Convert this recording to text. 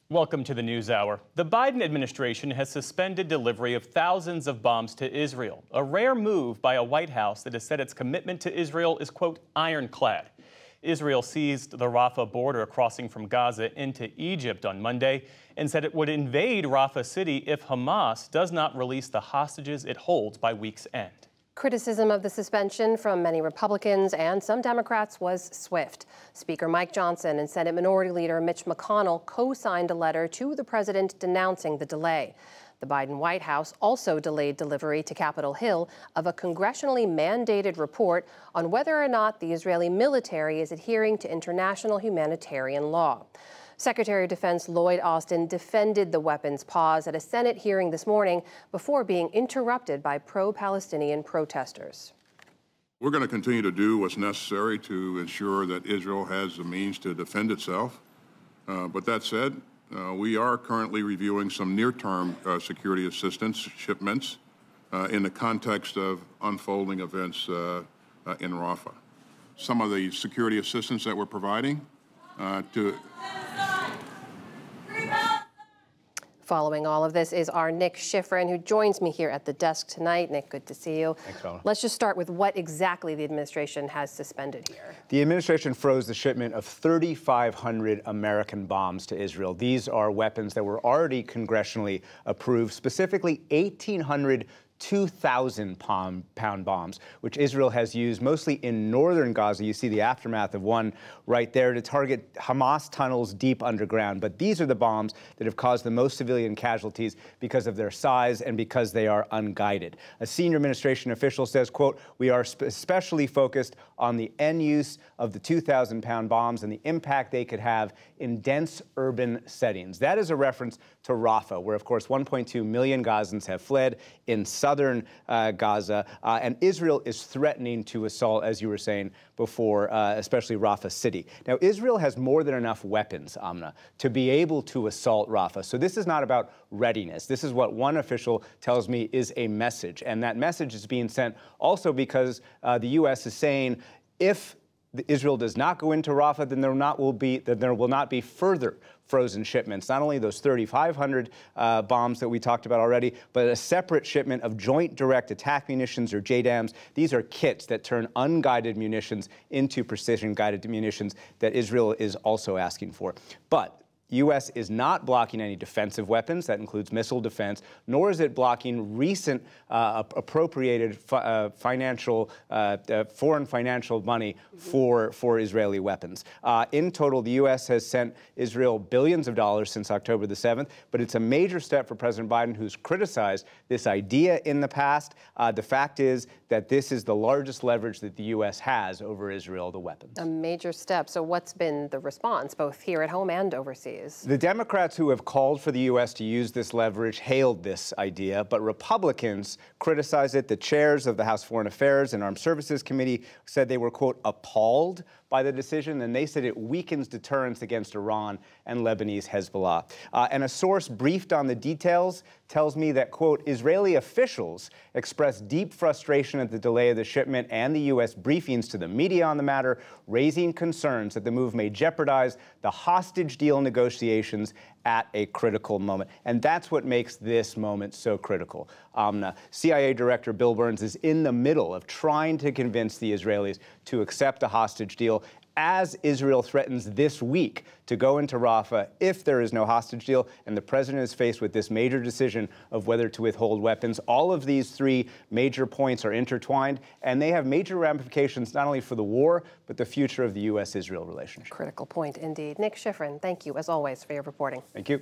Welcome to the NewsHour. The Biden administration has suspended delivery of thousands of bombs to Israel, a rare move by a White House that has said its commitment to Israel is, quote, ironclad. Israel seized the Rafah border crossing from Gaza into Egypt on Monday and said it would invade Rafah City if Hamas does not release the hostages it holds by week's end. Criticism of the suspension from many Republicans and some Democrats was swift. Speaker Mike Johnson and Senate Minority Leader Mitch McConnell co-signed a letter to the president denouncing the delay. The Biden White House also delayed delivery to Capitol Hill of a congressionally mandated report on whether or not the Israeli military is adhering to international humanitarian law. Secretary of Defense Lloyd Austin defended the weapons pause at a Senate hearing this morning before being interrupted by pro-Palestinian protesters. We're going to continue to do what's necessary to ensure that Israel has the means to defend itself. But that said, we are currently reviewing some near-term security assistance shipments in the context of unfolding events in Rafah. Some of the security assistance that we're providing Following all of this is our Nick Schifrin, who joins me here at the desk tonight. Nick, good to see you. Thanks, Paula. Let's just start with what exactly the administration has suspended here. The administration froze the shipment of 3,500 American bombs to Israel. These are weapons that were already congressionally approved, specifically 1,800 2,000-pound bombs, which Israel has used mostly in northern Gaza. You see the aftermath of one right there to target Hamas tunnels deep underground. But these are the bombs that have caused the most civilian casualties because of their size and because they are unguided. A senior administration official says, quote, "We are especially focused on the end use of the 2,000-pound bombs and the impact they could have in dense urban settings." That is a reference to Rafah, where, of course, 1.2 million Gazans have fled in southern Gaza, and Israel is threatening to assault, as you were saying before, especially Rafah City. Now, Israel has more than enough weapons, Amna, to be able to assault Rafah. So this is not about readiness. This is what one official tells me is a message, and that message is being sent also because the U.S. is saying if Israel does not go into Rafah, then there will not be further frozen shipments. Not only those 3,500 bombs that we talked about already, but a separate shipment of Joint Direct Attack Munitions, or JDAMs. These are kits that turn unguided munitions into precision-guided munitions that Israel is also asking for. But U.S. is not blocking any defensive weapons. That includes missile defense, nor is it blocking recent appropriated foreign financial money for Israeli weapons. In total, the U.S. has sent Israel billions of dollars since October the 7th, but it's a major step for President Biden, who's criticized this idea in the past. The fact is that this is the largest leverage that the U.S. has over Israel, the weapons. A major step. So what's been the response, both here at home and overseas? The Democrats who have called for the U.S. to use this leverage hailed this idea, but Republicans criticized it. The chairs of the House Foreign Affairs and Armed Services Committee said they were, quote, appalled by the decision, and they said it weakens deterrence against Iran and Lebanese Hezbollah. And a source briefed on the details tells me that, quote, Israeli officials expressed deep frustration at the delay of the shipment and the U.S. briefings to the media on the matter, raising concerns that the move may jeopardize the hostage deal negotiations at a critical moment. And that's what makes this moment so critical. CIA Director Bill Burns is in the middle of trying to convince the Israelis to accept a hostage deal as Israel threatens this week to go into Rafah if there is no hostage deal, and the president is faced with this major decision of whether to withhold weapons. All of these three major points are intertwined, and they have major ramifications not only for the war, but the future of the U.S.-Israel relationship. Critical point indeed. Nick Schifrin, thank you, as always, for your reporting. Thank you.